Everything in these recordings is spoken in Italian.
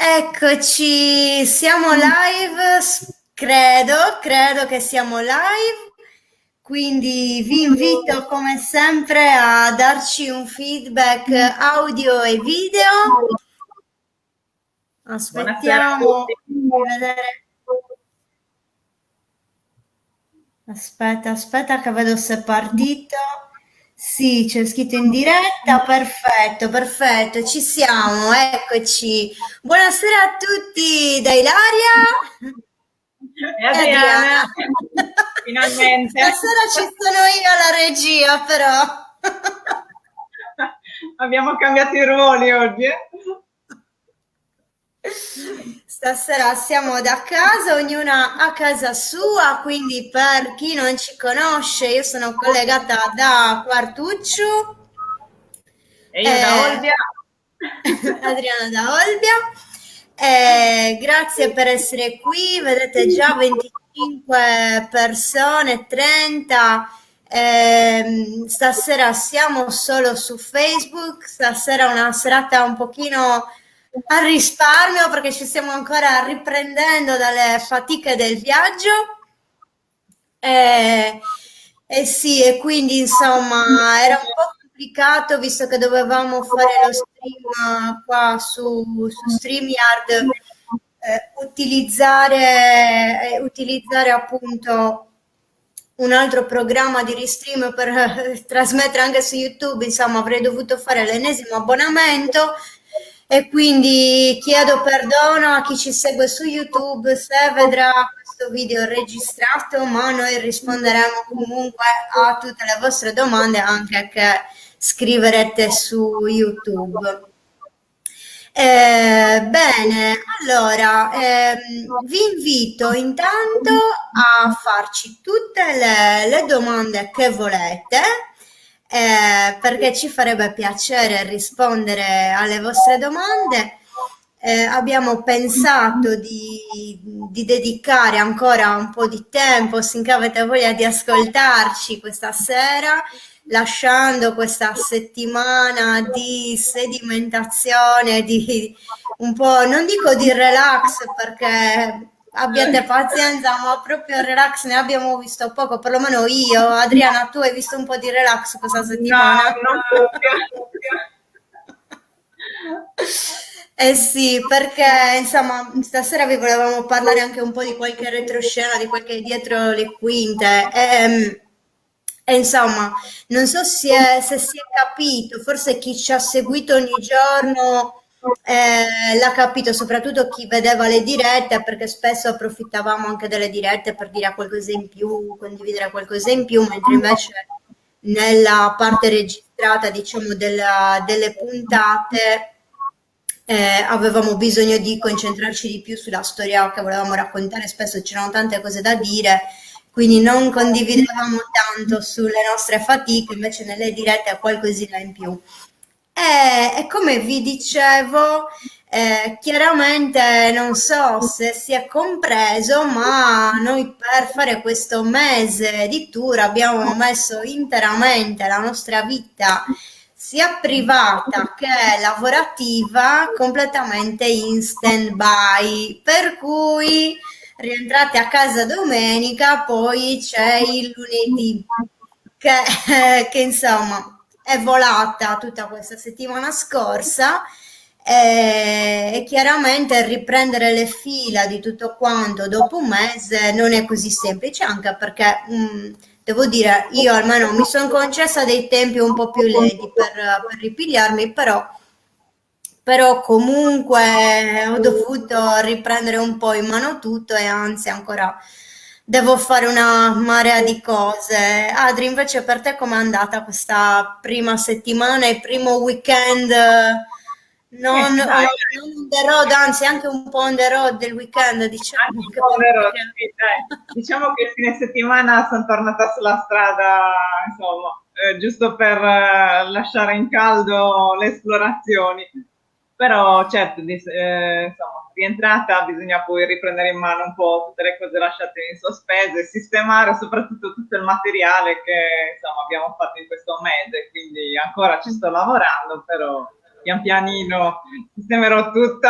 Eccoci, siamo live, credo che siamo live, quindi vi invito come sempre a darci un feedback audio e video. Buonasera a Aspettiamo tutti. di vedere. Aspetta che vedo se è partito. Sì, c'è scritto in diretta, perfetto, ci siamo, eccoci. Buonasera a tutti da Ilaria E e Adriana, Adriana. finalmente. Stasera ci sono io alla regia, però. Abbiamo cambiato i ruoli oggi. Stasera siamo da casa, ognuna a casa sua, quindi per chi non ci conosce, io sono collegata da Quartuccio, E io da eh, Olbia. Adriana da Olbia. Grazie per essere qui, vedete già 25 persone, 30. Stasera siamo solo su Facebook, stasera è una serata un pochino a risparmio perché ci stiamo ancora riprendendo dalle fatiche del viaggio. Eh, sì, e quindi insomma era un po' complicato visto che dovevamo fare lo stream qua su StreamYard, utilizzare appunto un altro programma di restream per trasmettere anche su YouTube, insomma avrei dovuto fare l'ennesimo abbonamento e quindi chiedo perdono a chi ci segue su YouTube se vedrà questo video registrato, ma noi risponderemo comunque a tutte le vostre domande anche che scriverete su YouTube. Bene, allora vi invito intanto a farci tutte le domande che volete, perché ci farebbe piacere rispondere alle vostre domande. Abbiamo pensato di dedicare ancora un po' di tempo, finché avete voglia di ascoltarci questa sera, lasciando questa settimana di sedimentazione, di un po', non dico di relax perché abbiate pazienza, ma proprio il relax ne abbiamo visto poco, perlomeno io. Adriana, tu hai visto un po' di relax questa No, settimana? non proprio. Eh sì, perché insomma stasera vi volevamo parlare anche un po' di qualche retroscena, di qualche dietro le quinte. E insomma, non so se si è capito, forse chi ci ha seguito ogni giorno l'ha capito, soprattutto chi vedeva le dirette, perché spesso approfittavamo anche delle dirette per dire qualcosa in più, condividere qualcosa in più, mentre invece nella parte registrata, diciamo, delle puntate, avevamo bisogno di concentrarci di più sulla storia che volevamo raccontare, spesso c'erano tante cose da dire, quindi non condividevamo tanto sulle nostre fatiche, invece nelle dirette qualcosina in più. E come vi dicevo, chiaramente non so se si è compreso, ma noi per fare questo mese di tour abbiamo messo interamente la nostra vita, sia privata che lavorativa, completamente in stand-by. Per cui rientrate a casa domenica, poi c'è il lunedì, che insomma è volata tutta questa settimana scorsa e chiaramente riprendere le fila di tutto quanto dopo un mese non è così semplice, anche perché devo dire, io almeno mi sono concessa dei tempi un po' più lenti per ripigliarmi, però comunque ho dovuto riprendere un po' in mano tutto e anzi ancora devo fare una marea di cose. Adri, invece per te com'è andata questa prima settimana e primo weekend? Dai, Non on the road, anzi anche un po' on the road del weekend, anche diciamo un che po' on the road, perché... sì, dai. Diciamo che il fine settimana sono tornata sulla strada, insomma, giusto per lasciare in caldo le esplorazioni. Però certo, insomma, rientrata bisogna poi riprendere in mano un po' tutte le cose lasciate in sospeso e sistemare soprattutto tutto il materiale che insomma, abbiamo fatto in questo mese, quindi ancora ci sto lavorando, però pian pianino sistemerò tutto.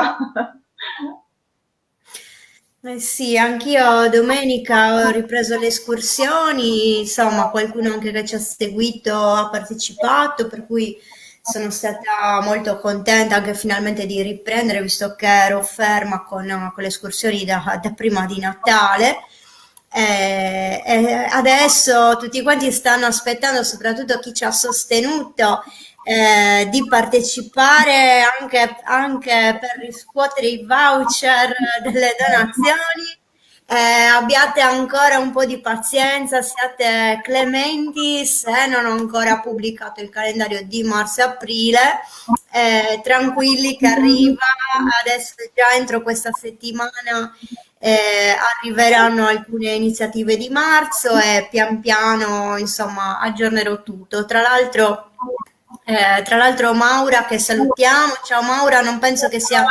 Eh sì, anch'io domenica ho ripreso le escursioni, insomma, qualcuno anche che ci ha seguito ha partecipato, per cui sono stata molto contenta anche finalmente di riprendere, visto che ero ferma con le escursioni da prima di Natale. E adesso tutti quanti stanno aspettando, soprattutto chi ci ha sostenuto, di partecipare anche per riscuotere i voucher delle donazioni. Abbiate ancora un po' di pazienza, siate clementi se non ho ancora pubblicato il calendario di marzo e aprile. Tranquilli che arriva adesso già entro questa settimana. Arriveranno alcune iniziative di marzo e pian piano, insomma, aggiornerò tutto. Tra l'altro Maura che salutiamo, ciao Maura, non penso che sia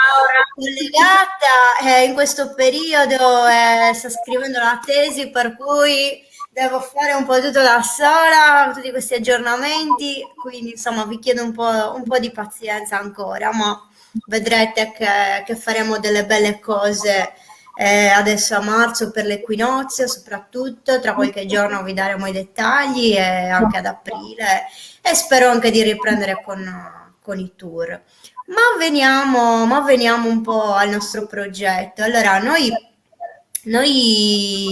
collegata, in questo periodo sta scrivendo la tesi, per cui devo fare un po' tutto da sola, tutti questi aggiornamenti, quindi insomma vi chiedo un po' di pazienza ancora, ma vedrete che faremo delle belle cose adesso a marzo per l'equinozio, soprattutto tra qualche giorno vi daremo i dettagli e anche ad aprile e spero anche di riprendere con i tour. Ma veniamo un po' al nostro progetto. Allora, noi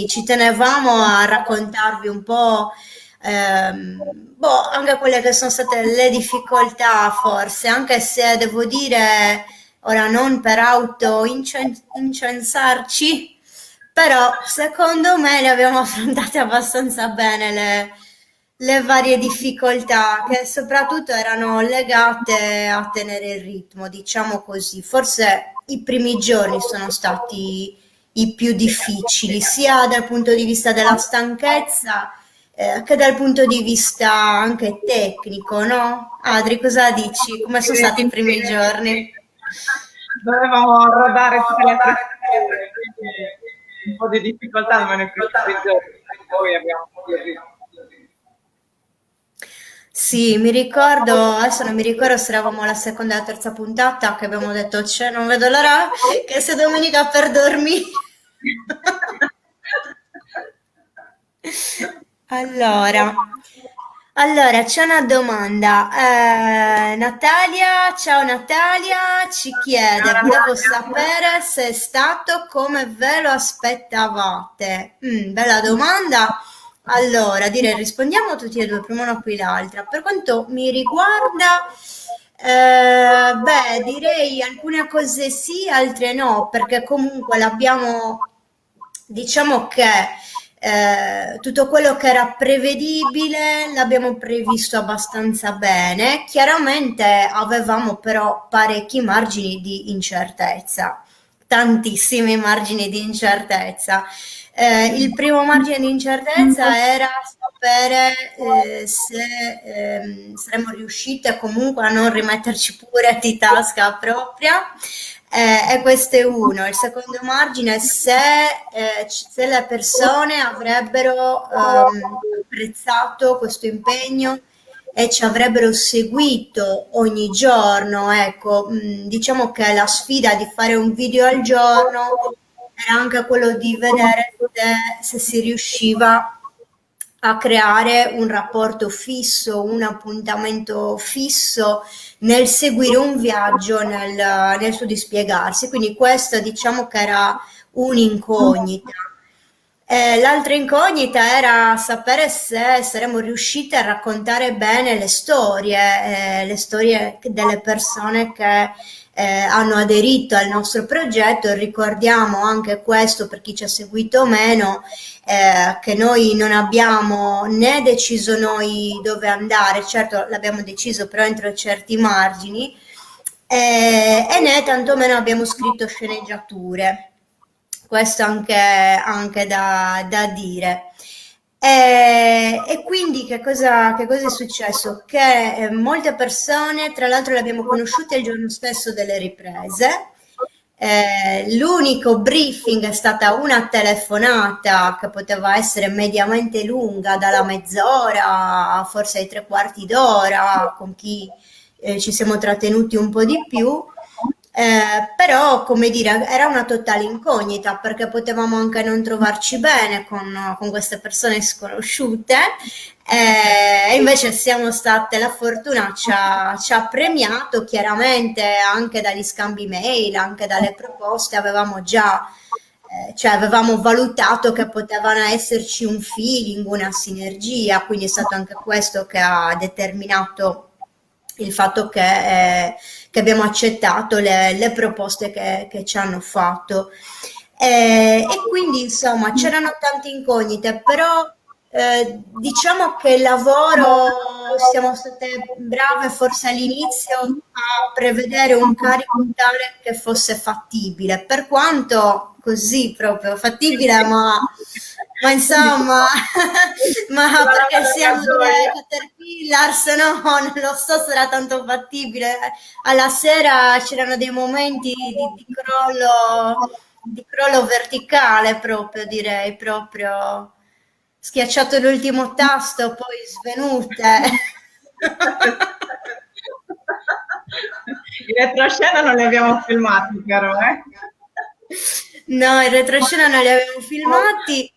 ci tenevamo a raccontarvi un po', anche quelle che sono state le difficoltà, forse, anche se devo dire, ora non per incensarci, però secondo me le abbiamo affrontate abbastanza bene le varie difficoltà, che soprattutto erano legate a tenere il ritmo, diciamo così. Forse i primi giorni sono stati i più difficili, sia dal punto di vista della stanchezza, che dal punto di vista anche tecnico, no? Adri, cosa dici? Come sono stati i primi giorni? Dovevamo rodare tutte le attrezzature, quindi un po' di difficoltà almeno i primi giorni, poi abbiamo Sì, mi ricordo, adesso non mi ricordo se eravamo alla seconda o alla terza puntata che abbiamo detto, cioè, non vedo l'ora che sia domenica per dormire. Allora, allora, c'è una domanda. Natalia, ciao Natalia, ci chiede, volevo sapere se è stato come ve lo aspettavate. Bella domanda. Allora, direi rispondiamo tutti e due, prima una poi l'altra. Per quanto mi riguarda, beh, direi alcune cose sì, altre no, perché comunque diciamo che tutto quello che era prevedibile l'abbiamo previsto abbastanza bene. Chiaramente avevamo però parecchi margini di incertezza, tantissimi margini di incertezza. Il primo margine di incertezza era sapere se saremmo riuscite comunque a non rimetterci pure di tasca propria. E questo è uno. Il secondo margine è se le persone avrebbero apprezzato questo impegno e ci avrebbero seguito ogni giorno. Ecco, diciamo che la sfida di fare un video al giorno era anche quello di vedere se si riusciva a creare un rapporto fisso, un appuntamento fisso nel seguire un viaggio, nel suo dispiegarsi. Quindi questa diciamo che era un'incognita. L'altra incognita era sapere se saremmo riusciti a raccontare bene le storie delle persone che hanno aderito al nostro progetto. E ricordiamo anche questo per chi ci ha seguito o meno, che noi non abbiamo né deciso noi dove andare, certo l'abbiamo deciso però entro certi margini, e né tantomeno abbiamo scritto sceneggiature. Questo anche da dire. E quindi che cosa è successo? Che molte persone, tra l'altro, le abbiamo conosciute il giorno stesso delle riprese. L'unico briefing è stata una telefonata che poteva essere mediamente lunga, dalla mezz'ora, forse ai tre quarti d'ora, con chi ci siamo trattenuti un po' di più. Però, come dire, era una totale incognita perché potevamo anche non trovarci bene con queste persone sconosciute. E invece siamo state, la fortuna ci ha premiato chiaramente anche dagli scambi mail, anche dalle proposte, avevamo già, cioè avevamo valutato che potevano esserci un feeling, una sinergia, quindi è stato anche questo che ha determinato il fatto che abbiamo accettato le proposte che ci hanno fatto. E quindi insomma c'erano tante incognite, però diciamo che il lavoro siamo state brave forse all'inizio a prevedere un carico tale che fosse fattibile, per quanto così proprio fattibile, ma insomma, ma La perché larga siamo delle gioia. caterpillar, se no non lo so se era tanto fattibile. Alla sera c'erano dei momenti di crollo verticale proprio, direi, proprio schiacciato l'ultimo tasto, poi svenute. In retroscena non li abbiamo filmati, però, eh? No, in retroscena non li avevo filmati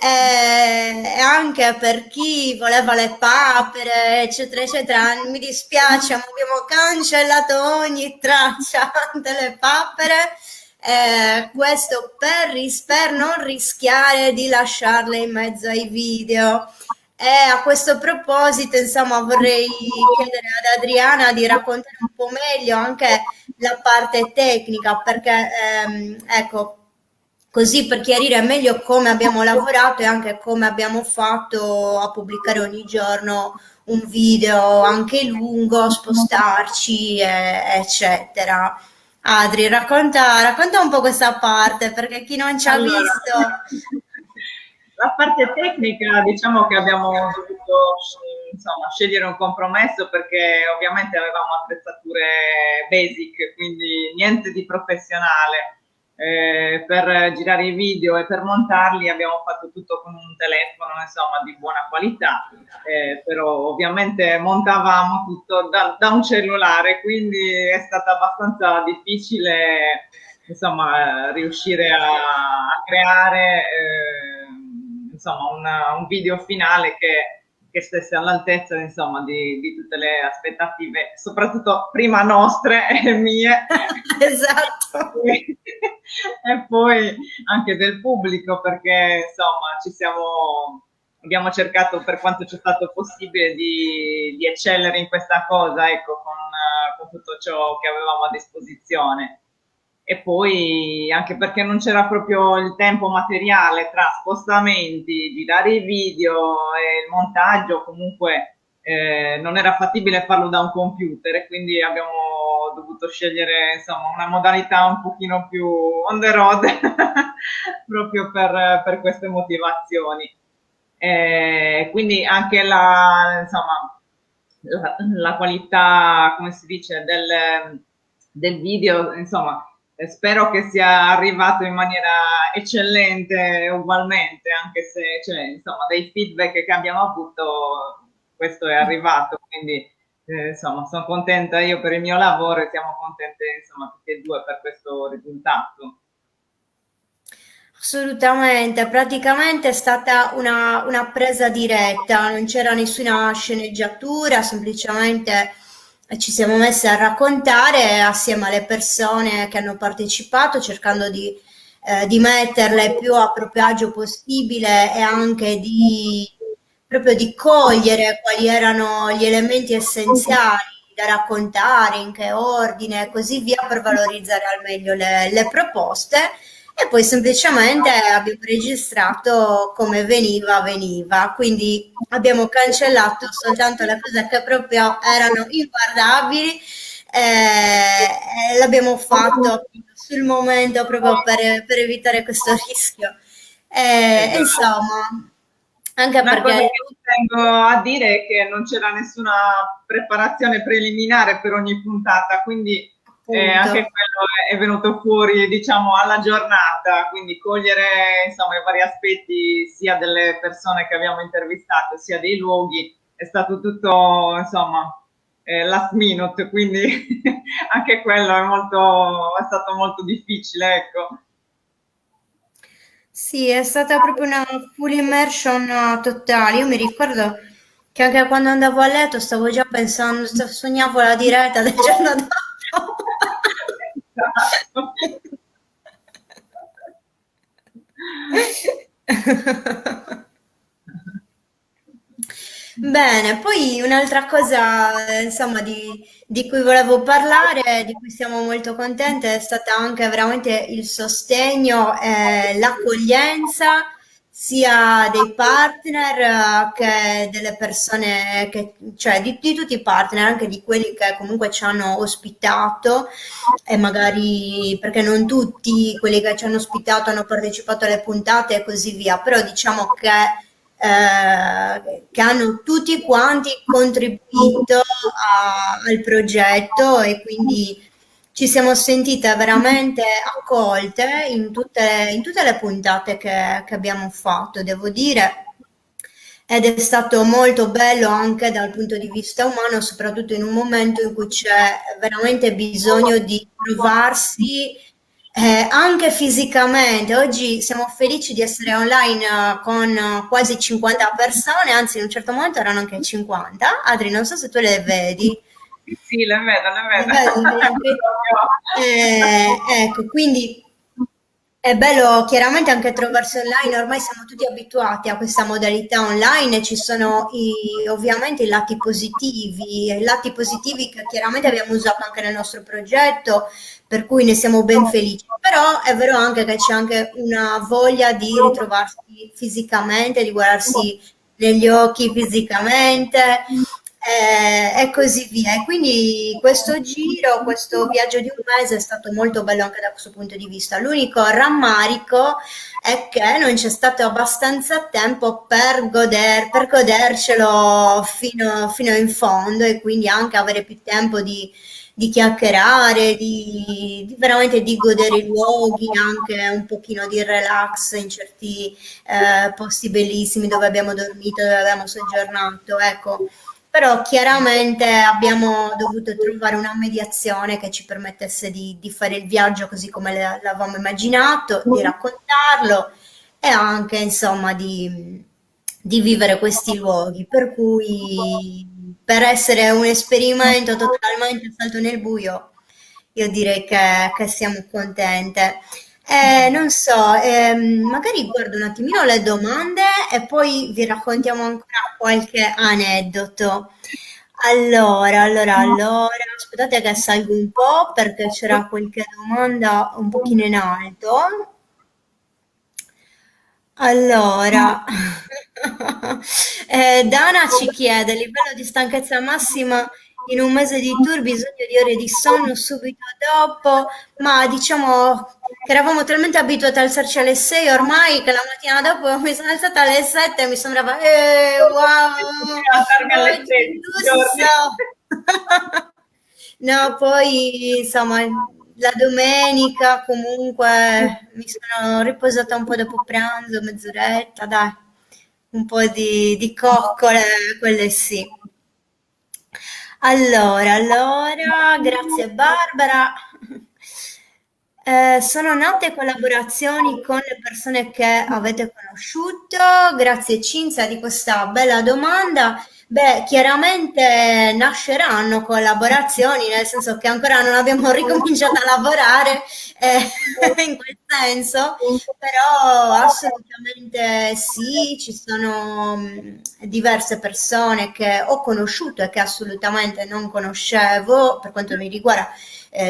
e anche per chi voleva le papere, eccetera, eccetera. Mi dispiace, ma abbiamo cancellato ogni traccia delle papere. Questo per non rischiare di lasciarle in mezzo ai video. E a questo proposito, insomma, vorrei chiedere ad Adriana di raccontare un po' meglio anche la parte tecnica, perché ecco, così per chiarire meglio come abbiamo lavorato e anche come abbiamo fatto a pubblicare ogni giorno un video anche lungo, spostarci, eccetera. Adri, racconta un po' questa parte, perché chi non ci ha Allora, visto. la parte tecnica, diciamo che abbiamo dovuto, insomma, scegliere un compromesso perché ovviamente avevamo attrezzature basic, quindi niente di professionale. Per girare i video e per montarli abbiamo fatto tutto con un telefono, insomma, di buona qualità, però ovviamente montavamo tutto da un cellulare, quindi è stato abbastanza difficile, insomma, riuscire a creare insomma, un video finale che stesse all'altezza, insomma, di tutte le aspettative, soprattutto prima nostre e mie. Esatto. E poi anche del pubblico, perché insomma abbiamo cercato per quanto ci è stato possibile di eccellere in questa cosa, ecco, con tutto ciò che avevamo a disposizione. E poi anche perché non c'era proprio il tempo materiale tra spostamenti, girare i video e il montaggio, comunque non era fattibile farlo da un computer e quindi abbiamo dovuto scegliere insomma una modalità un pochino più on the road proprio per queste motivazioni. Quindi anche insomma, la qualità, come si dice, del video, insomma, spero che sia arrivato in maniera eccellente ugualmente, anche se, cioè, insomma, dai feedback che abbiamo avuto, questo è arrivato, quindi, insomma, sono contenta io per il mio lavoro e siamo contente, insomma, tutti e due per questo risultato. Assolutamente, praticamente è stata una presa diretta, non c'era nessuna sceneggiatura, semplicemente ci siamo messi a raccontare assieme alle persone che hanno partecipato, cercando di metterle più a proprio agio possibile e anche proprio di cogliere quali erano gli elementi essenziali da raccontare, in che ordine e così via per valorizzare al meglio le proposte e poi semplicemente abbiamo registrato come veniva. Quindi abbiamo cancellato soltanto le cose che proprio erano inguardabili e l'abbiamo fatto appunto sul momento proprio per evitare questo rischio. Esatto. Insomma, anche Una cosa perché che tengo a dire è che non c'era nessuna preparazione preliminare per ogni puntata, quindi appunto. anche quello è venuto fuori, diciamo, alla giornata, quindi cogliere, insomma, i vari aspetti sia delle persone che abbiamo intervistato, sia dei luoghi, è stato tutto, insomma, last minute, quindi anche quello è stato molto difficile, ecco. Sì, è stata proprio una full immersion totale. Io mi ricordo che anche quando andavo a letto stavo già pensando, sognavo la diretta del giorno dopo. Esatto. Bene, poi un'altra cosa, insomma, di cui volevo parlare, di cui siamo molto contente, è stata anche veramente il sostegno e l'accoglienza sia dei partner che delle persone, cioè di tutti i partner, anche di quelli che comunque ci hanno ospitato e magari perché non tutti quelli che ci hanno ospitato hanno partecipato alle puntate e così via, però diciamo che hanno tutti quanti contribuito al progetto e quindi ci siamo sentite veramente accolte in tutte le puntate che abbiamo fatto, devo dire. Ed è stato molto bello anche dal punto di vista umano, soprattutto in un momento in cui c'è veramente bisogno di trovarsi anche fisicamente. Oggi siamo felici di essere online con quasi 50 persone, anzi in un certo momento erano anche 50. Adri, non so se tu le vedi. Sì, le vedo, le Le vedo. vedi, le vedi anche. Ecco, quindi è bello chiaramente anche trovarsi online, ormai siamo tutti abituati a questa modalità online, ci sono ovviamente i lati positivi che chiaramente abbiamo usato anche nel nostro progetto, per cui ne siamo ben felici, però è vero anche che c'è anche una voglia di ritrovarsi fisicamente, di guardarsi negli occhi fisicamente e così via. E quindi questo giro, questo viaggio di un mese è stato molto bello anche da questo punto di vista. L'unico rammarico è che non c'è stato abbastanza tempo per godercelo fino in fondo e quindi anche avere più tempo di chiacchierare, veramente di godere i luoghi, anche un pochino di relax in certi posti bellissimi dove abbiamo dormito, dove abbiamo soggiornato, ecco. Però chiaramente abbiamo dovuto trovare una mediazione che ci permettesse di fare il viaggio così come l'avevamo immaginato, di raccontarlo e anche insomma di vivere questi luoghi. Per cui per essere un esperimento totalmente salto nel buio, io direi che siamo contente. Non so, magari guardo un attimino le domande e poi vi raccontiamo ancora qualche aneddoto. Allora, aspettate che salgo un po' perché c'era qualche domanda un pochino in alto. Allora, Dana ci chiede, livello di stanchezza massima in un mese di tour, bisogno di ore di sonno subito dopo, ma diciamo che eravamo talmente abituati ad alzarci alle 6 ormai che la mattina dopo mi sono alzata alle 7 e mi sembrava, wow, Continuo a alzarmi alle oggi 6 tutti i giorni. lusso! No, poi insomma, la domenica comunque mi sono riposata un po' dopo pranzo, mezz'oretta, dai, un po' di coccole, quelle sì. Allora, grazie Barbara. Sono nate collaborazioni con le persone che avete conosciuto? Grazie Cinzia di questa bella domanda. Beh, chiaramente nasceranno collaborazioni, nel senso che ancora non abbiamo ricominciato a lavorare in quel senso, però assolutamente sì, ci sono diverse persone che ho conosciuto e che assolutamente non conoscevo per quanto mi riguarda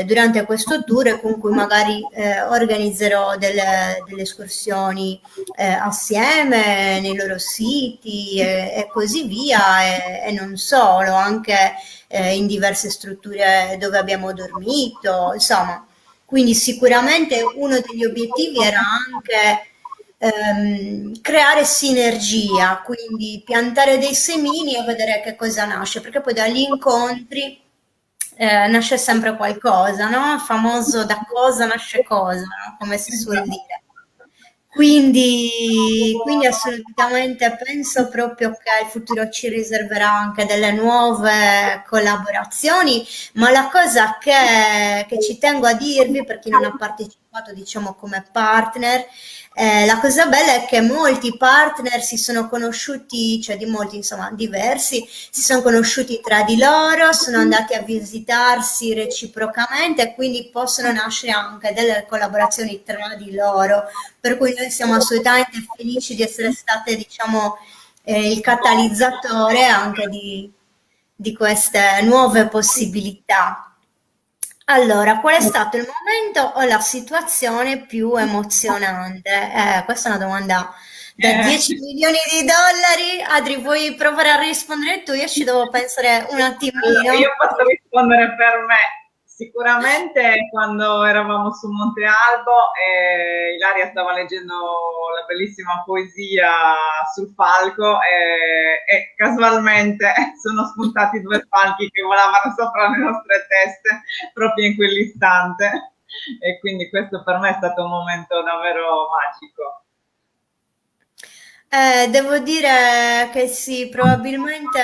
durante questo tour e con cui magari organizzerò delle escursioni assieme nei loro siti e così via e non solo, anche in diverse strutture dove abbiamo dormito, insomma. Quindi sicuramente uno degli obiettivi era anche creare sinergia, quindi piantare dei semini e vedere che cosa nasce, perché poi dagli incontri nasce sempre qualcosa, no? Famoso da cosa nasce cosa, no? Come si suol Esatto. dire. quindi assolutamente penso proprio che il futuro ci riserverà anche delle nuove collaborazioni, ma la cosa che ci tengo a dirvi, per chi non ha partecipato, diciamo, come partner, la cosa bella è che molti partner si sono conosciuti, cioè di molti, insomma, diversi, si sono conosciuti tra di loro, sono andati a visitarsi reciprocamente e quindi possono nascere anche delle collaborazioni tra di loro, per cui noi siamo assolutamente felici di essere state, diciamo, il catalizzatore anche di queste nuove possibilità. Allora, qual è stato il momento o la situazione più emozionante? Questa è una domanda da Eh, 10 milioni di dollari. Adri, vuoi provare a rispondere tu? Io ci devo pensare un Allora, attimino. io posso rispondere per me. Sicuramente quando eravamo su Monte Albo e Ilaria stava leggendo la bellissima poesia sul falco e casualmente sono spuntati due falchi che volavano sopra le nostre teste proprio in quell'istante e quindi questo per me è stato un momento davvero magico. Devo dire che sì, probabilmente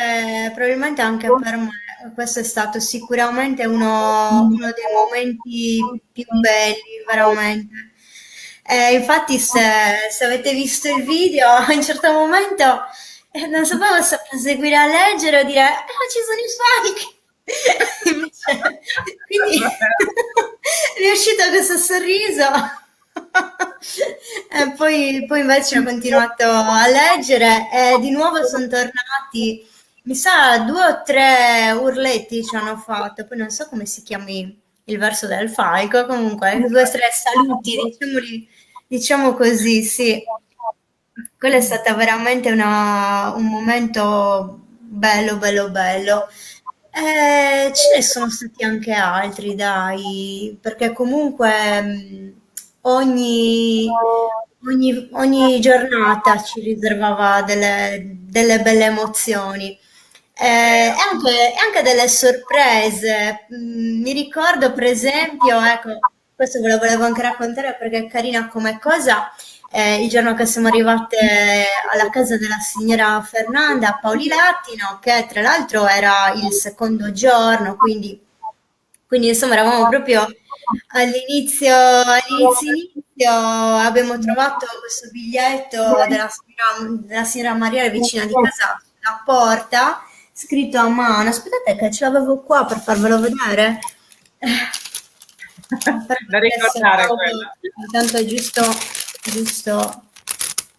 anche per me questo è stato sicuramente uno dei momenti più belli, veramente. Infatti, se avete visto il video, a un certo momento non sapevo se proseguire a leggere o dire, ci sono i falchi! Invece, quindi mi è uscito questo sorriso. E poi invece ho continuato a leggere e di nuovo sono tornati, mi sa, due o tre urletti ci hanno fatto, poi non so come si chiami il verso del falco, comunque due o tre saluti, diciamo così, sì. Quello è stato veramente un momento bello, bello, bello. Ce ne sono stati anche altri, dai, perché comunque ogni giornata ci riservava delle belle emozioni. Vero. E anche delle sorprese. Mi ricordo, per esempio, ecco, questo ve lo volevo anche raccontare perché è carina come cosa. Il giorno che siamo arrivate alla casa della signora Fernanda a Paoli Latino, che tra l'altro era il secondo giorno, quindi insomma eravamo proprio all'inizio, abbiamo trovato questo biglietto della signora Maria vicina di casa alla porta, scritto a mano. Aspettate che ce l'avevo qua per farvelo vedere. Però Da adesso ricordare quella. intanto è giusto,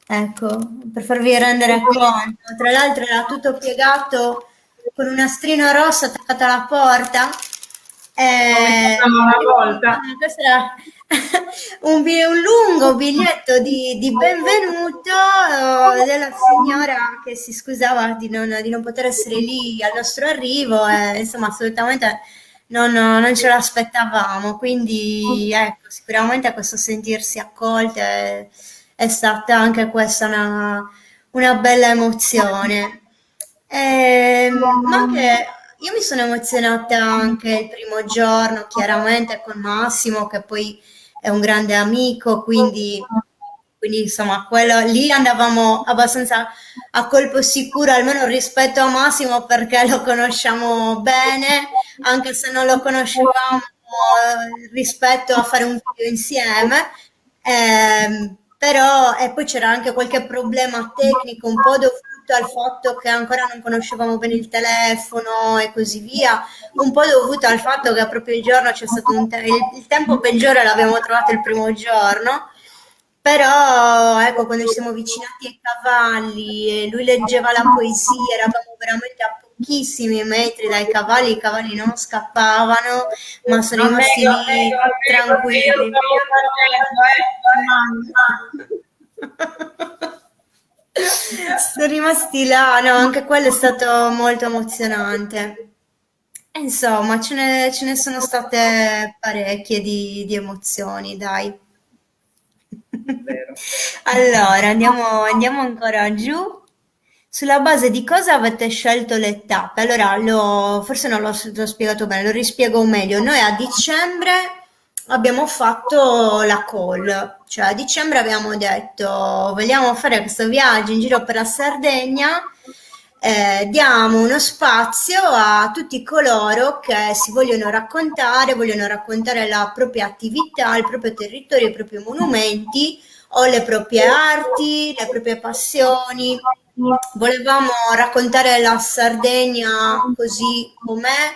ecco, per farvi rendere conto. Tra l'altro era tutto piegato con un nastrino rosso attaccato alla porta. Come si E chiama una volta. questo era un lungo biglietto di benvenuto della signora che si scusava di non poter essere lì al nostro arrivo e insomma assolutamente non ce l'aspettavamo, quindi ecco, sicuramente questo sentirsi accolte è stata anche questa una bella emozione. Ma anche io mi sono emozionata anche il primo giorno, chiaramente con Massimo, che poi è un grande amico, quindi insomma, quello, lì andavamo abbastanza a colpo sicuro, almeno rispetto a Massimo, perché lo conosciamo bene, anche se non lo conoscevamo rispetto a fare un video insieme. Però, e poi c'era anche qualche problema tecnico, un po' dovuto al fatto che ancora non conoscevamo bene il telefono e così via, un po' dovuto al fatto che proprio il giorno c'è stato il tempo peggiore l'abbiamo trovato il primo giorno, però ecco, quando ci siamo avvicinati ai cavalli e lui leggeva la poesia, eravamo veramente a pochissimi metri dai cavalli, i cavalli non scappavano, ma sono Non rimasti nego, nego, lì nego che io tranquilli. stavo facendo, mamma. Sono rimasti là, no, anche quello è stato molto emozionante. E insomma, ce ne sono state parecchie di emozioni, dai. Vero. Allora, andiamo ancora giù. Sulla base di cosa avete scelto le tappe? Allora, forse non l'ho spiegato bene, lo rispiego meglio. Noi a dicembre abbiamo fatto la call, cioè a dicembre abbiamo detto vogliamo fare questo viaggio in giro per la Sardegna, diamo uno spazio a tutti coloro che si vogliono raccontare la propria attività, il proprio territorio, i propri monumenti o le proprie arti, le proprie passioni. Volevamo raccontare la Sardegna così com'è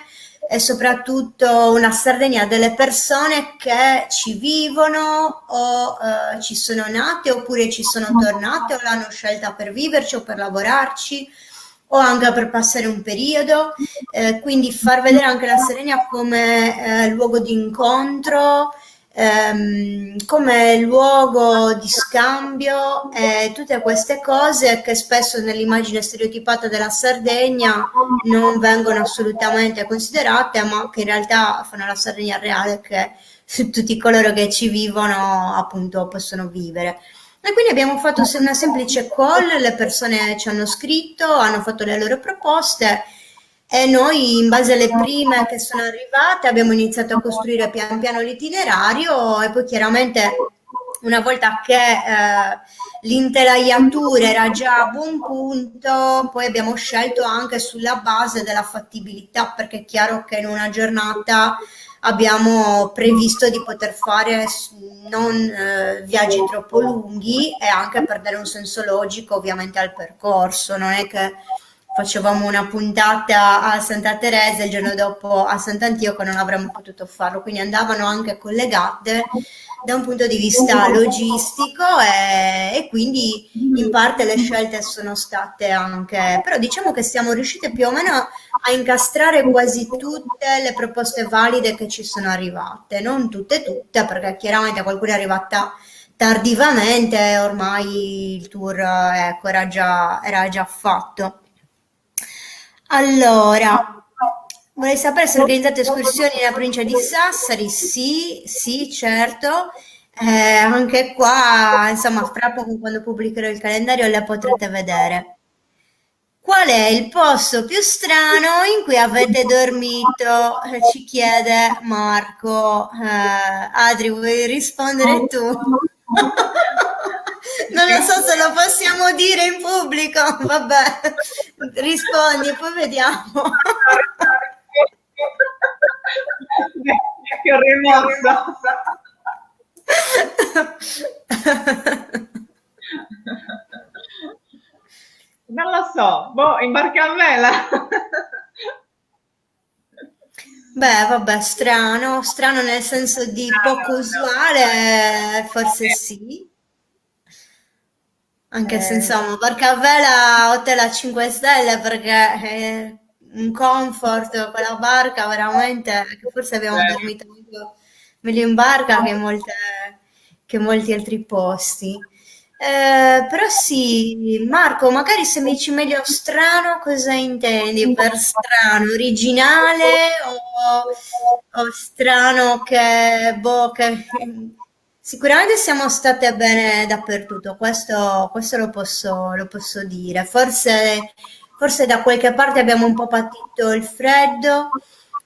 e soprattutto una Sardegna delle persone che ci vivono o ci sono nate oppure ci sono tornate o l'hanno scelta per viverci o per lavorarci o anche per passare un periodo, quindi far vedere anche la Sardegna come luogo di incontro, come luogo di scambio e tutte queste cose che spesso nell'immagine stereotipata della Sardegna non vengono assolutamente considerate, ma che in realtà fanno la Sardegna reale che tutti coloro che ci vivono appunto possono vivere. E quindi abbiamo fatto una semplice call, le persone ci hanno scritto, hanno fatto le loro proposte e noi, in base alle prime che sono arrivate, abbiamo iniziato a costruire pian piano l'itinerario e poi chiaramente una volta che l'intelaiatura era già a buon punto, poi abbiamo scelto anche sulla base della fattibilità, perché è chiaro che in una giornata abbiamo previsto di poter fare non viaggi troppo lunghi e anche per dare un senso logico ovviamente al percorso. Non è che facevamo una puntata a Santa Teresa e il giorno dopo a Sant'Antioco non avremmo potuto farlo, quindi andavano anche collegate da un punto di vista logistico e quindi in parte le scelte sono state anche, però diciamo che siamo riusciti più o meno a incastrare quasi tutte le proposte valide che ci sono arrivate, non tutte, perché chiaramente qualcuna è arrivata tardivamente, ormai il tour ecco, era già fatto. Allora, vorrei sapere se organizzate escursioni nella provincia di Sassari? Sì, sì, certo. Anche qua, insomma, fra poco quando pubblicherò il calendario le potrete vedere. Qual è il posto più strano in cui avete dormito? Ci chiede Marco. Adri, vuoi rispondere tu? Non lo so se lo possiamo dire in pubblico. Vabbè, rispondi, poi vediamo. Che rimossa. Non lo so, boh, in barca a vela. Beh, vabbè, strano, strano nel senso di poco usuale, forse sì. Anche se Eh, insomma, barca a vela, hotel a 5 stelle perché è un comfort quella barca veramente, che forse abbiamo eh, dormito meglio in barca che in molti altri posti. Però sì, Marco, magari se mi dici meglio strano, cosa intendi per strano? Originale o strano che, boh, che sicuramente siamo state bene dappertutto, questo lo posso dire. Forse da qualche parte abbiamo un po' patito il freddo,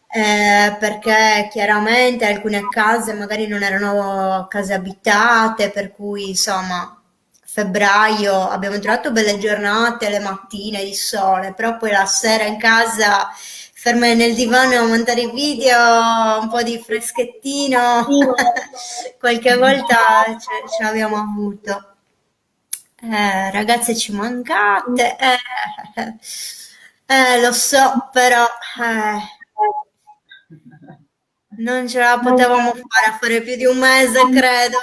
perché chiaramente alcune case magari non erano case abitate, per cui insomma, febbraio abbiamo trovato belle giornate, le mattine di sole, però poi la sera in casa ferme nel divano a montare i video, un po' di freschettino, qualche volta ce l'abbiamo avuto. Ragazze ci mancate, lo so, però non ce la potevamo fare a fare più di un mese, credo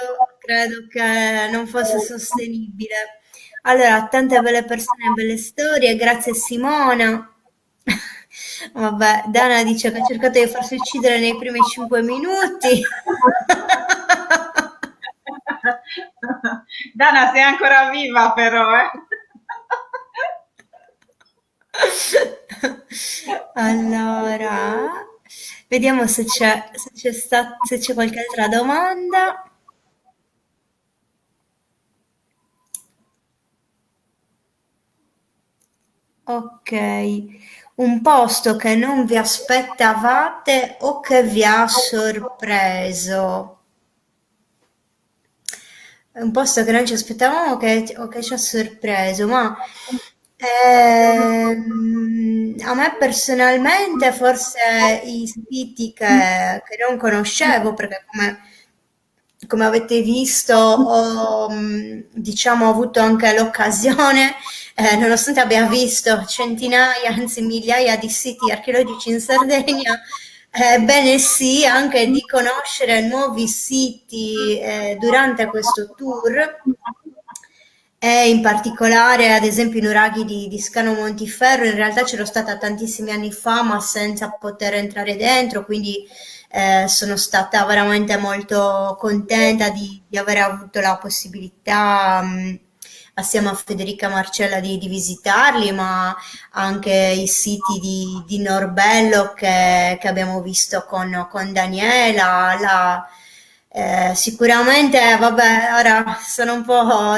che non fosse sostenibile. Allora, tante belle persone, belle storie, grazie Simona. Vabbè, Dana dice che ha cercato di farsi uccidere nei primi 5 minuti. Dana, sei ancora viva però, eh? Allora, vediamo se c'è qualche altra domanda. Ok. Un posto che non vi aspettavate o che vi ha sorpreso? È un posto che non ci aspettavamo o che ci ha sorpreso, ma a me personalmente forse i siti che non conoscevo, perché come avete visto ho diciamo avuto anche l'occasione, nonostante abbia visto centinaia, anzi migliaia di siti archeologici in Sardegna, bene sì, anche di conoscere nuovi siti durante questo tour e in particolare, ad esempio, i nuraghi di Scano Montiferro. In realtà c'ero stata tantissimi anni fa, ma senza poter entrare dentro, quindi sono stata veramente molto contenta di aver avuto la possibilità, assieme a Federica Marcella, di visitarli, ma anche i siti di Norbello che abbiamo visto con Daniela. Sicuramente, vabbè, ora sono un po',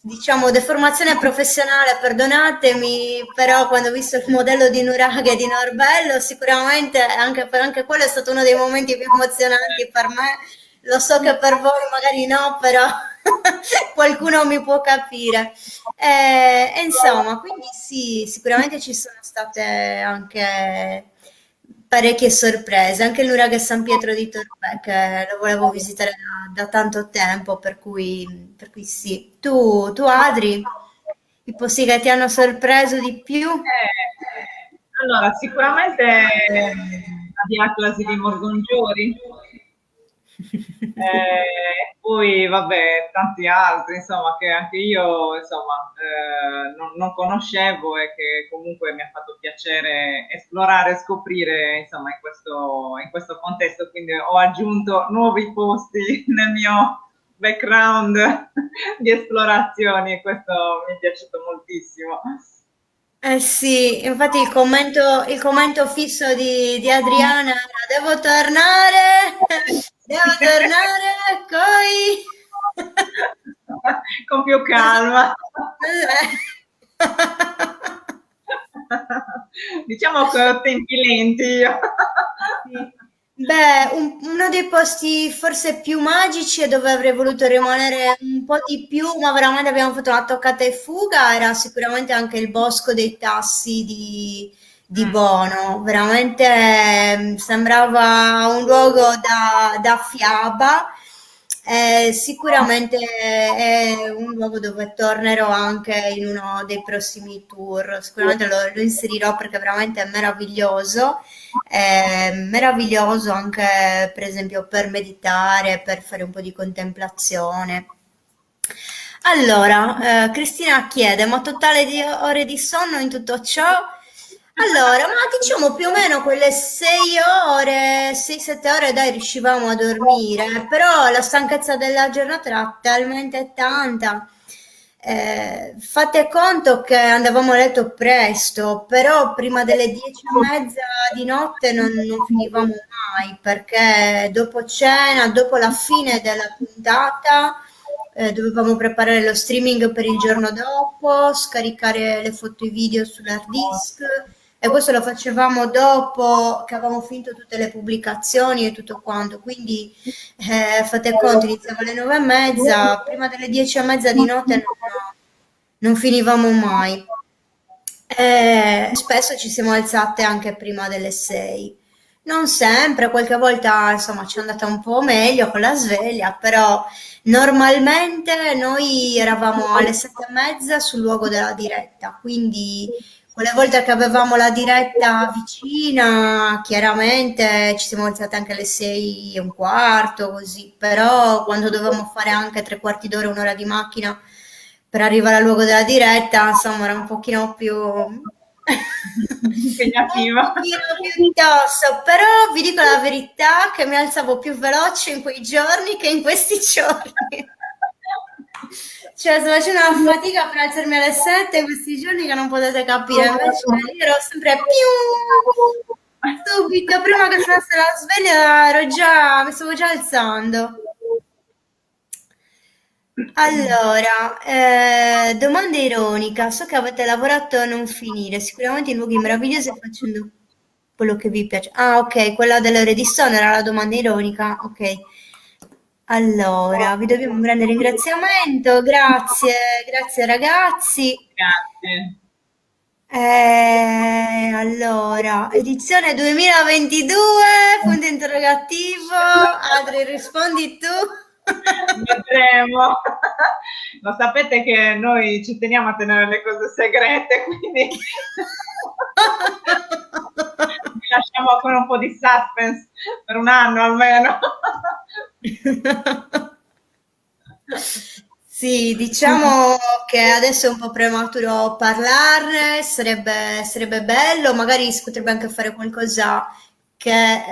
diciamo, deformazione professionale, perdonatemi, però quando ho visto il modello di Nuraghe e di Norbello, sicuramente anche quello è stato uno dei momenti più emozionanti per me. Lo so che per voi magari no, però qualcuno mi può capire. E insomma, quindi sì, sicuramente ci sono state anche parecchie sorprese, anche il nuraghe San Pietro di Torre, che lo volevo visitare da tanto tempo, per cui sì. Tu Adri, i posti che ti hanno sorpreso di più? Allora, sicuramente la Diaclasi di Morgongiori, poi vabbè, tanti altri, insomma, che anche io, insomma, non conoscevo e che comunque mi ha fatto piacere esplorare e scoprire, insomma, in questo contesto, quindi ho aggiunto nuovi posti nel mio background di esplorazioni e questo mi è piaciuto moltissimo. Eh sì, infatti il commento fisso di Adriana era devo tornare, coi. Con più calma. Diciamo che ho tempi lenti io. Sì. Beh, uno dei posti forse più magici e dove avrei voluto rimanere un po' di più, ma veramente abbiamo fatto una toccata e fuga, era sicuramente anche il Bosco dei Tassi di Mm. Bono. Veramente sembrava un luogo da fiaba. Sicuramente è un luogo dove tornerò anche in uno dei prossimi tour. Sicuramente lo inserirò perché veramente è meraviglioso. È meraviglioso anche, per esempio, per meditare, per fare un po' di contemplazione. Allora, Cristina chiede, ma totale di ore di sonno in tutto ciò? Allora, ma diciamo più o meno quelle 6 ore, 6-7 ore, dai, riuscivamo a dormire, però la stanchezza della giornata era talmente tanta. Fate conto che andavamo a letto presto, però prima delle 10:30 di notte non finivamo mai, perché dopo cena, dopo la fine della puntata, dovevamo preparare lo streaming per il giorno dopo, scaricare le foto e i video sull'hard disk, e questo lo facevamo dopo che avevamo finito tutte le pubblicazioni e tutto quanto. Quindi fate conto, iniziava alle 9:30, prima delle 10:30 di notte non finivamo mai. Spesso ci siamo alzate anche prima delle 6. Non sempre, qualche volta insomma ci è andata un po' meglio con la sveglia, però normalmente noi eravamo alle 7:30 sul luogo della diretta, quindi quelle volte che avevamo la diretta vicina, chiaramente ci siamo alzate anche alle 6:15, così, però quando dovevamo fare anche 3/4 d'ora, un'ora di macchina per arrivare al luogo della diretta, insomma, era un pochino più un Impegnativa. pochino più tosto, però vi dico la verità che mi alzavo più veloce in quei giorni che in questi giorni. Cioè, sto facendo una fatica per alzarmi alle 7 in questi giorni che non potete capire, invece lì ero sempre più subito, prima che suonasse la sveglia mi stavo già alzando. Allora, domanda ironica. So che avete lavorato a non finire, sicuramente in luoghi meravigliosi e facendo quello che vi piace. Ah, ok, quella delle Redstone era la domanda ironica. Ok. Allora, vi dobbiamo un grande ringraziamento. Grazie, grazie ragazzi. Grazie. Allora, edizione 2022, punto interrogativo. Adri, rispondi tu. Vedremo. Lo sapete che noi ci teniamo a tenere le cose segrete, quindi vi lasciamo con un po' di suspense per un anno almeno. Sì, diciamo che adesso è un po' prematuro parlarne, sarebbe bello, magari si potrebbe anche fare qualcosa che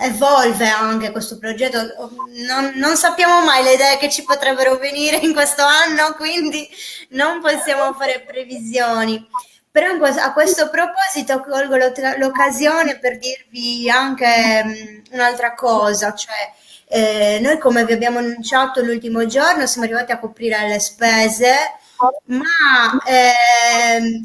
evolve anche questo progetto. Non sappiamo mai le idee che ci potrebbero venire in questo anno, quindi non possiamo fare previsioni. Però a questo proposito colgo l'occasione per dirvi anche un'altra cosa, cioè noi come vi abbiamo annunciato l'ultimo giorno siamo arrivati a coprire le spese, ma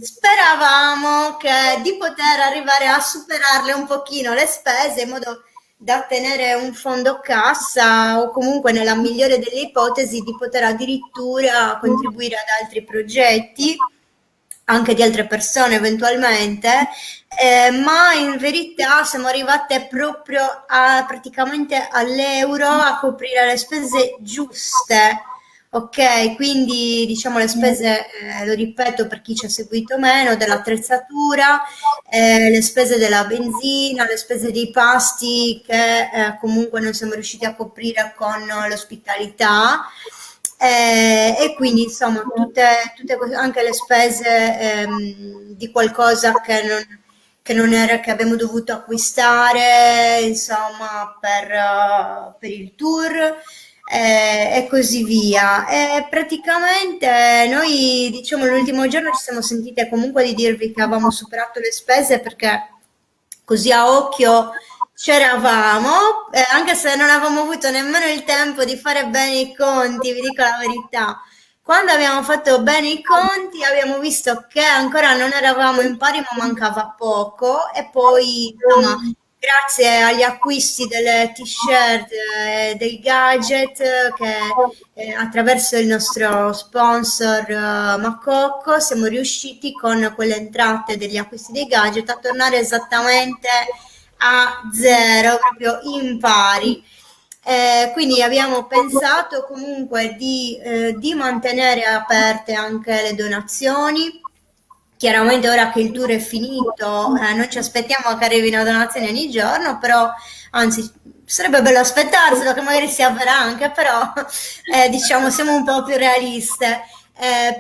speravamo di poter arrivare a superarle un pochino le spese in modo da tenere un fondo cassa o comunque nella migliore delle ipotesi di poter addirittura contribuire ad altri progetti, anche di altre persone eventualmente, ma in verità siamo arrivate proprio praticamente all'euro a coprire le spese giuste. Ok, quindi diciamo le spese, lo ripeto per chi ci ha seguito meno, dell'attrezzatura, le spese della benzina, le spese dei pasti che comunque non siamo riusciti a coprire con l'ospitalità. E quindi insomma anche le spese di qualcosa che non era, che abbiamo dovuto acquistare, insomma, per il tour e così via. E praticamente noi, diciamo, l'ultimo giorno ci siamo sentite comunque di dirvi che avevamo superato le spese perché così a occhio c'eravamo, anche se non avevamo avuto nemmeno il tempo di fare bene i conti, vi dico la verità. Quando abbiamo fatto bene i conti abbiamo visto che ancora non eravamo in pari, ma mancava poco e poi, insomma, grazie agli acquisti delle t-shirt e dei gadget che attraverso il nostro sponsor Macocco siamo riusciti con quelle entrate degli acquisti dei gadget a tornare esattamente a zero, proprio in pari. Quindi abbiamo pensato comunque di mantenere aperte anche le donazioni. Chiaramente ora che il tour è finito, non ci aspettiamo che arrivino donazioni ogni giorno, però anzi sarebbe bello aspettarselo che magari si avverrà anche, però diciamo siamo un po' più realiste.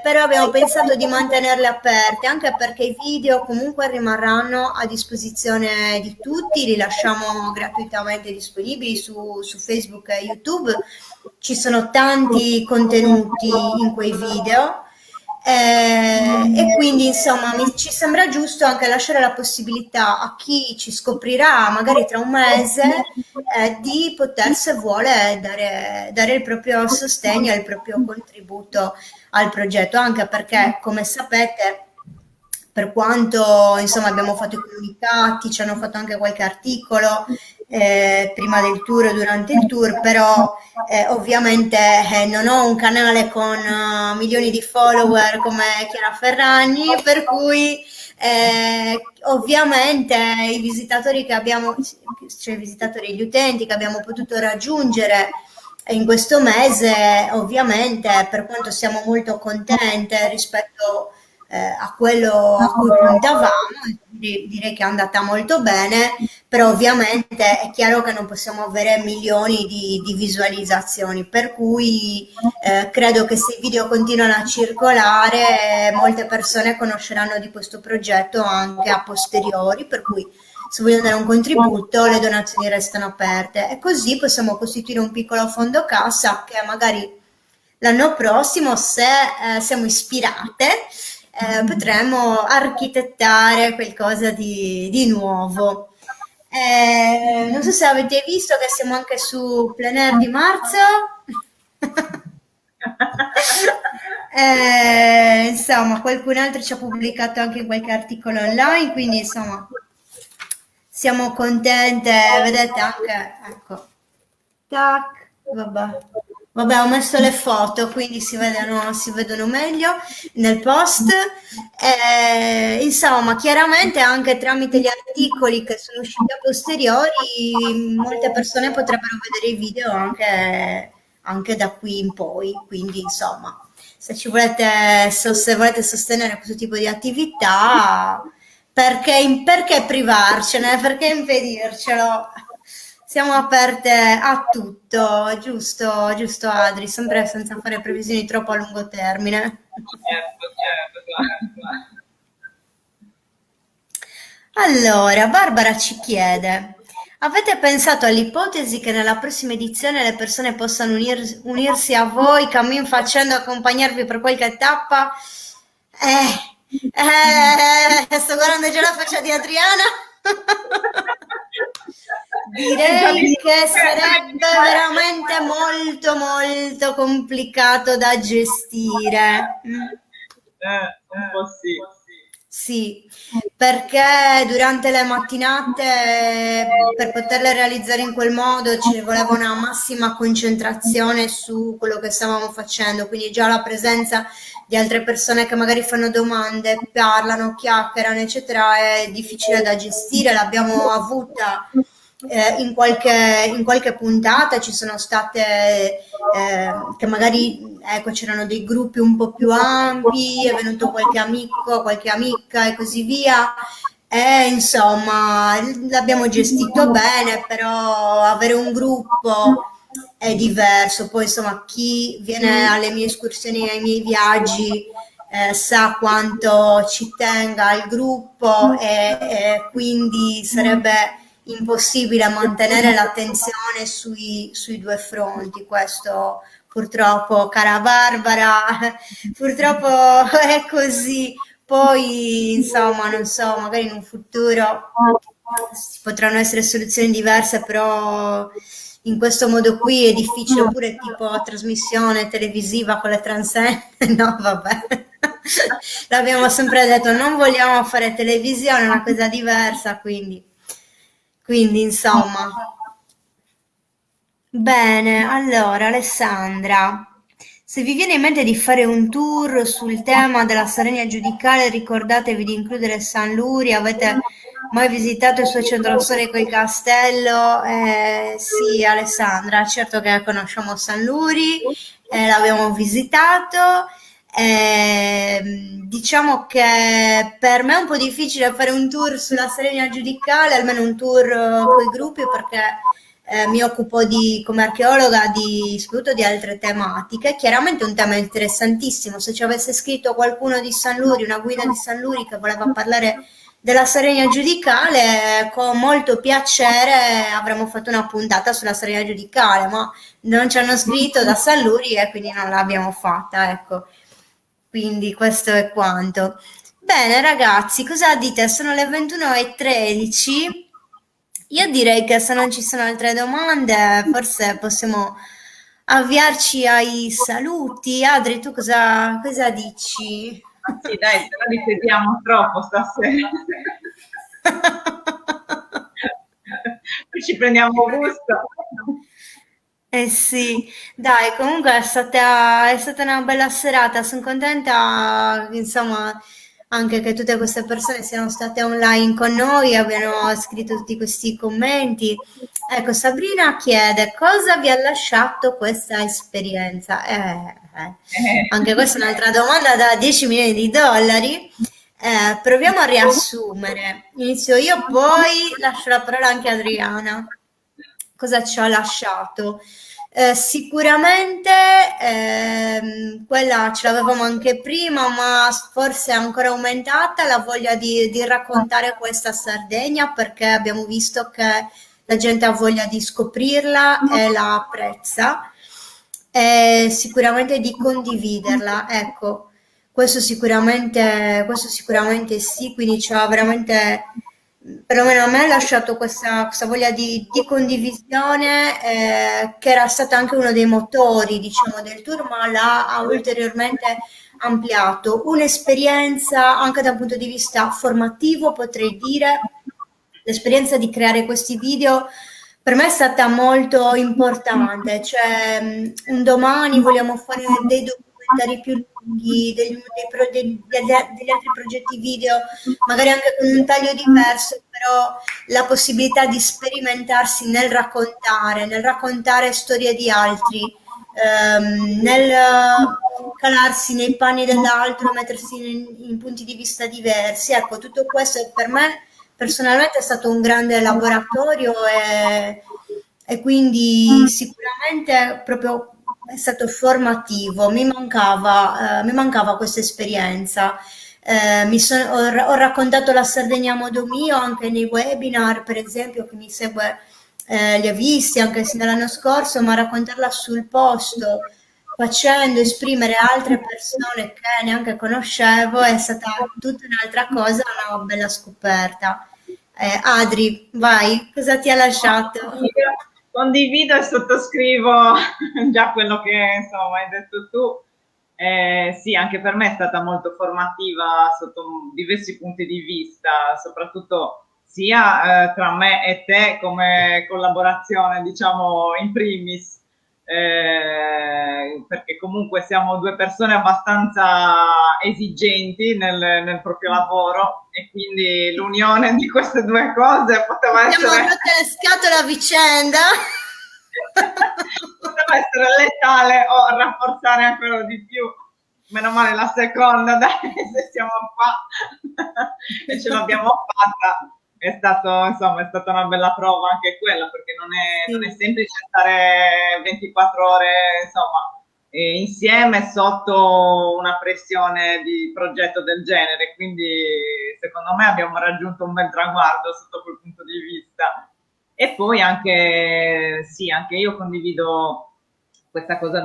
Però abbiamo pensato di mantenerle aperte anche perché i video comunque rimarranno a disposizione di tutti, li lasciamo gratuitamente disponibili su Facebook e YouTube. Ci sono tanti contenuti in quei video. E quindi insomma ci sembra giusto anche lasciare la possibilità a chi ci scoprirà magari tra un mese di poter, se vuole, dare il proprio sostegno e il proprio contributo al progetto, anche perché, come sapete, per quanto insomma abbiamo fatto i comunicati, ci hanno fatto anche qualche articolo prima del tour e durante il tour, però ovviamente non ho un canale con milioni di follower come Chiara Ferragni, per cui ovviamente i visitatori che abbiamo, cioè i visitatori, gli utenti che abbiamo potuto raggiungere in questo mese, ovviamente, per quanto siamo molto contente rispetto a quello a cui puntavamo, direi che è andata molto bene, però ovviamente è chiaro che non possiamo avere milioni di visualizzazioni, per cui credo che se i video continuano a circolare, molte persone conosceranno di questo progetto anche a posteriori, per cui se vogliono dare un contributo, le donazioni restano aperte e così possiamo costituire un piccolo fondo cassa che magari l'anno prossimo, se siamo ispirate, potremmo architettare qualcosa di nuovo. Non so se avete visto che siamo anche su Plein Air di marzo. Insomma, qualcun altro ci ha pubblicato anche qualche articolo online, quindi insomma siamo contente, vedete anche, ecco, tac, vabbè. Vabbè, ho messo le foto, quindi si vedono meglio nel post. Insomma, chiaramente anche tramite gli articoli che sono usciti a posteriori, molte persone potrebbero vedere i video anche da qui in poi. Quindi, insomma, se ci volete, se volete sostenere questo tipo di attività, perché privarcene? Perché impedircelo? Siamo aperte a tutto, giusto, giusto Adri, sempre senza fare previsioni troppo a lungo termine. Certo, certo, claro, claro. Allora, Barbara ci chiede, avete pensato all'ipotesi che nella prossima edizione le persone possano unirsi a voi, cammin facendo, accompagnarvi per qualche tappa? Sto guardando già la faccia di Adriana. È già Direi che sarebbe veramente molto molto complicato da gestire. un po' sì. Sì, perché durante le mattinate per poterle realizzare in quel modo ci voleva una massima concentrazione su quello che stavamo facendo, quindi già la presenza di altre persone che magari fanno domande, parlano, chiacchierano, eccetera, è difficile da gestire. L'abbiamo avuta in qualche puntata, ci sono state che magari ecco, c'erano dei gruppi un po' più ampi, è venuto qualche amico, qualche amica e così via. E insomma, l'abbiamo gestito bene, però avere un gruppo è diverso. Poi insomma, chi viene alle mie escursioni, ai miei viaggi, sa quanto ci tenga al gruppo e quindi sarebbe impossibile mantenere l'attenzione sui due fronti. Questo purtroppo, cara Barbara, purtroppo è così. Poi, insomma, non so, magari in un futuro ci potranno essere soluzioni diverse, però in questo modo qui è difficile, oppure tipo trasmissione televisiva con le transenne. No, vabbè. L'abbiamo sempre detto, non vogliamo fare televisione, è una cosa diversa, quindi insomma. Bene, allora Alessandra, se vi viene in mente di fare un tour sul tema della Sardegna giudicale, ricordatevi di includere San Luri. Avete mai visitato il suo centro storico, il castello? Sì, Alessandra, certo che conosciamo San Luri, l'abbiamo visitato. Diciamo che per me è un po' difficile fare un tour sulla Sardegna giudicale, almeno un tour con i gruppi, perché mi occupo come archeologa soprattutto di altre tematiche. Chiaramente è un tema interessantissimo. Se ci avesse scritto qualcuno di San Luri, una guida di San Luri che voleva parlare della Sardegna giudicale, con molto piacere avremmo fatto una puntata sulla Sardegna giudicale, ma non ci hanno scritto da San Luri e quindi non l'abbiamo fatta, ecco. Quindi questo è quanto. Bene, ragazzi, cosa dite? Sono le 21:13. Io direi che se non ci sono altre domande, forse possiamo avviarci ai saluti. Adri, tu cosa dici? Ma sì, dai, se no li tediamo troppo stasera. Poi ci prendiamo gusto. Eh sì, dai, comunque è stata una bella serata, sono contenta, insomma, anche che tutte queste persone siano state online con noi, abbiano scritto tutti questi commenti. Ecco, Sabrina chiede, cosa vi ha lasciato questa esperienza? Anche questa è un'altra domanda da 10 milioni di dollari. Proviamo a riassumere. Inizio io, poi lascio la parola anche a Adriana. Cosa ci ha lasciato? Sicuramente quella ce l'avevamo anche prima, ma forse è ancora aumentata la voglia di raccontare questa Sardegna, perché abbiamo visto che la gente ha voglia di scoprirla e la apprezza, e sicuramente di condividerla. Ecco, questo sicuramente sì, quindi ci ha veramente perlomeno a me ha lasciato questa voglia di condivisione, che era stato anche uno dei motori, diciamo, del tour, ma ha ulteriormente ampliato. Un'esperienza anche dal punto di vista formativo, potrei dire, l'esperienza di creare questi video per me è stata molto importante, cioè un domani vogliamo fare dei documentari più lunghi, degli altri progetti video, magari anche con un taglio diverso, però la possibilità di sperimentarsi nel raccontare storie di altri, nel calarsi nei panni dell'altro, mettersi in punti di vista diversi. Ecco, tutto questo per me personalmente è stato un grande laboratorio e quindi sicuramente proprio è stato formativo, mi mancava questa esperienza. Ho raccontato la Sardegna a modo mio anche nei webinar, per esempio, che mi segue, li ha visti anche sin dall'anno scorso, ma raccontarla sul posto, facendo esprimere altre persone che neanche conoscevo, è stata tutta un'altra cosa, una bella scoperta. Adri, vai, cosa ti ha lasciato? Condivido e sottoscrivo già quello che insomma hai detto tu. Sì, anche per me è stata molto formativa sotto diversi punti di vista, soprattutto sia tra me e te come collaborazione, diciamo, in primis, perché comunque siamo due persone abbastanza esigenti nel proprio lavoro e quindi l'unione di queste due cose poteva Siamo essere rotte le scatole a vicenda. poteva essere letale o rafforzare ancora di più. Meno male la seconda, dai, se siamo qua e ce l'abbiamo fatta. È stato, insomma, è stata una bella prova anche quella, perché non è Sì. semplice stare 24 ore, insomma, insieme sotto una pressione di progetto del genere. Quindi, secondo me, abbiamo raggiunto un bel traguardo sotto quel punto di vista. E poi anche, sì, anche io condivido questa cosa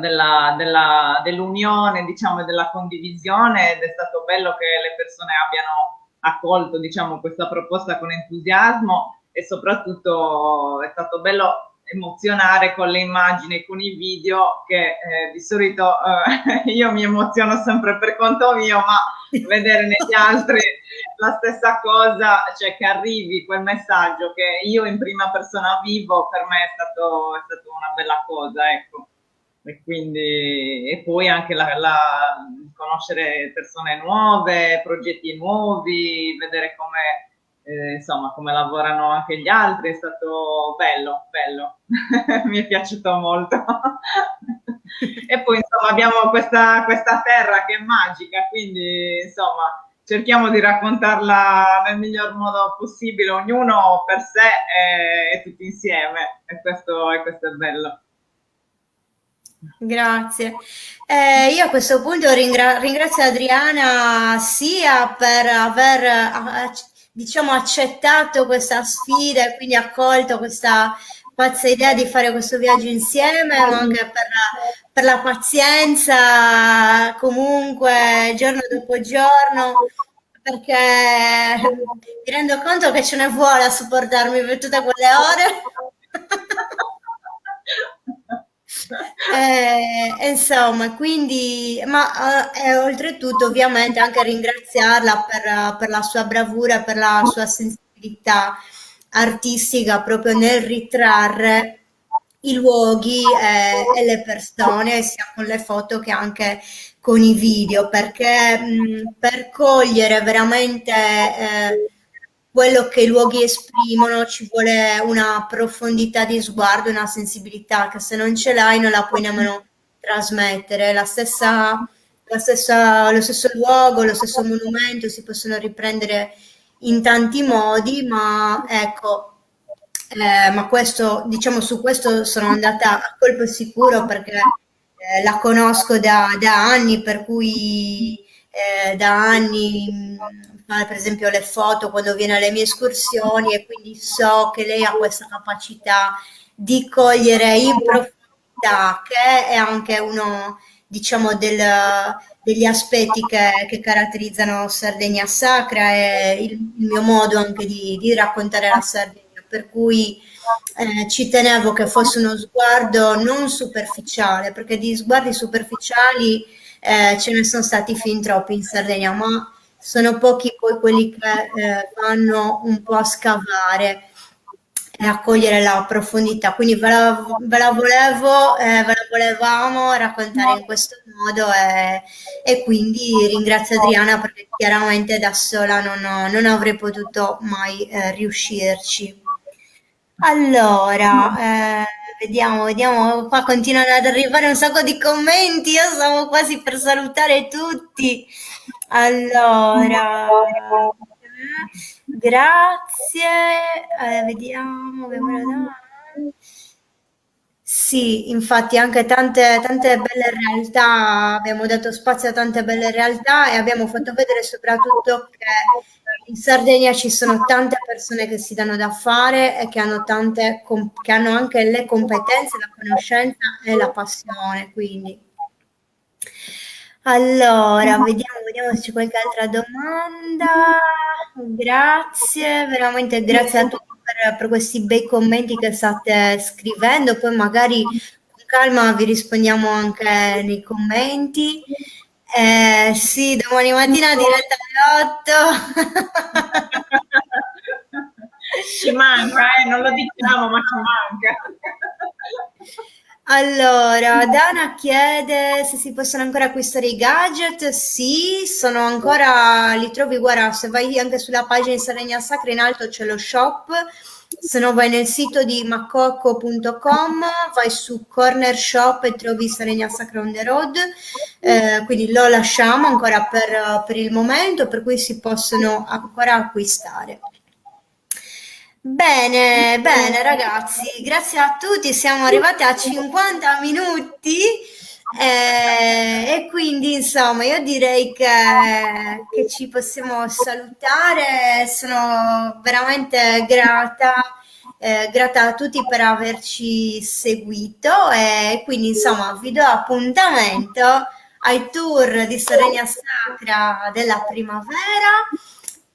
dell'unione, diciamo, e della condivisione ed è stato bello che le persone abbiano accolto, diciamo, questa proposta con entusiasmo e soprattutto è stato bello emozionare con le immagini e con i video che di solito io mi emoziono sempre per conto mio, ma vedere negli altri la stessa cosa, cioè che arrivi quel messaggio che io in prima persona vivo, per me è stato una bella cosa, ecco. E quindi, e poi anche conoscere persone nuove, progetti nuovi, vedere come, insomma, come lavorano anche gli altri, è stato bello, bello, mi è piaciuto molto. E poi insomma abbiamo questa terra che è magica, quindi insomma cerchiamo di raccontarla nel miglior modo possibile, ognuno per sé e tutti insieme, e questo è bello. Grazie. Io a questo punto ringrazio Adriana sia per aver, diciamo, accettato questa sfida e quindi accolto questa pazza idea di fare questo viaggio insieme, ma anche per la pazienza, comunque, giorno dopo giorno, perché mi rendo conto che ce ne vuole a supportarmi per tutte quelle ore. Insomma, quindi, ma oltretutto ovviamente anche ringraziarla per la sua bravura, per la sua sensibilità artistica proprio nel ritrarre i luoghi e le persone, sia con le foto che anche con i video, perché per cogliere veramente quello che i luoghi esprimono ci vuole una profondità di sguardo, una sensibilità che se non ce l'hai non la puoi nemmeno trasmettere. Lo stesso luogo, lo stesso monumento si possono riprendere in tanti modi, ma ecco, ma questo, diciamo, su questo sono andata a colpo sicuro perché la conosco da anni, per cui da anni fa per esempio le foto quando viene alle mie escursioni e quindi so che lei ha questa capacità di cogliere in profondità, che è anche uno diciamo, degli aspetti che caratterizzano Sardegna Sacra e il mio modo anche di raccontare la Sardegna, per cui ci tenevo che fosse uno sguardo non superficiale, perché di sguardi superficiali ce ne sono stati fin troppi in Sardegna, ma sono pochi poi quelli che vanno un po' a scavare e a cogliere la profondità. Quindi ve la volevamo raccontare in questo modo e quindi ringrazio Adriana perché chiaramente da sola non avrei potuto mai riuscirci. Allora, vediamo, qua continuano ad arrivare un sacco di commenti, io stavo quasi per salutare tutti. Allora, grazie, vediamo che me lo dà. Sì, infatti anche tante belle realtà, abbiamo dato spazio a tante belle realtà e abbiamo fatto vedere soprattutto che in Sardegna ci sono tante persone che si danno da fare e che hanno che hanno anche le competenze, la conoscenza e la passione, quindi. Allora, vediamo se c'è qualche altra domanda. Grazie, veramente grazie a tutti per questi bei commenti che state scrivendo. Poi magari con calma vi rispondiamo anche nei commenti. Sì, domani mattina diretta alle 8. Ci manca, non lo diciamo, ma ci manca. Allora, Dana chiede se si possono ancora acquistare i gadget. Sì, sono ancora, li trovi, guarda, se vai anche sulla pagina di Sardegna Sacra in alto c'è lo shop, se no vai nel sito di macocco.com, vai su Corner Shop e trovi Sardegna Sacra on the road. Quindi lo lasciamo ancora per il momento, per cui si possono ancora acquistare. Bene, bene ragazzi, grazie a tutti, siamo arrivati a 50 minuti e quindi insomma io direi che ci possiamo salutare, sono veramente grata a tutti per averci seguito e quindi insomma vi do appuntamento ai tour di Sardegna Sacra della primavera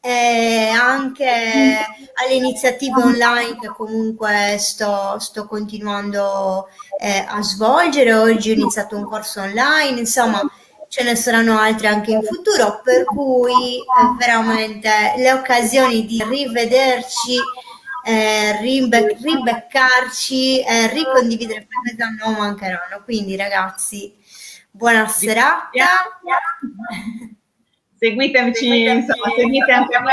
e anche alle iniziative online che comunque sto continuando a svolgere. Oggi ho iniziato un corso online, insomma, ce ne saranno altre anche in futuro, per cui veramente le occasioni di rivederci, ribeccarci, ricondividere qualcosa non mancheranno. Quindi, ragazzi, buona Vi serata. Seguitemi, insomma, seguite anche me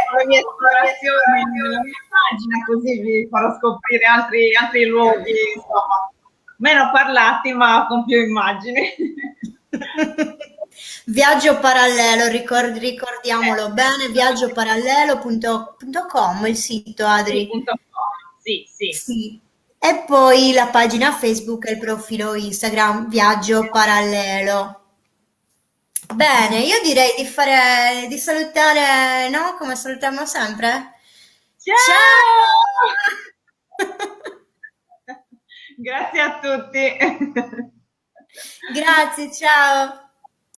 con le mie esplorazioni nella mia pagina, così vi farò scoprire altri luoghi, insomma, meno parlati ma con più immagini. Viaggio parallelo, ricordiamolo bene, viaggioparallelo.com, il sito Sì, Adri. punto com. Sì, sì. Sì. E poi la pagina Facebook e il profilo Instagram, Viaggio Parallelo. Bene, io direi di salutare, no? Come salutiamo sempre. Ciao! Ciao! Grazie a tutti. Grazie, ciao.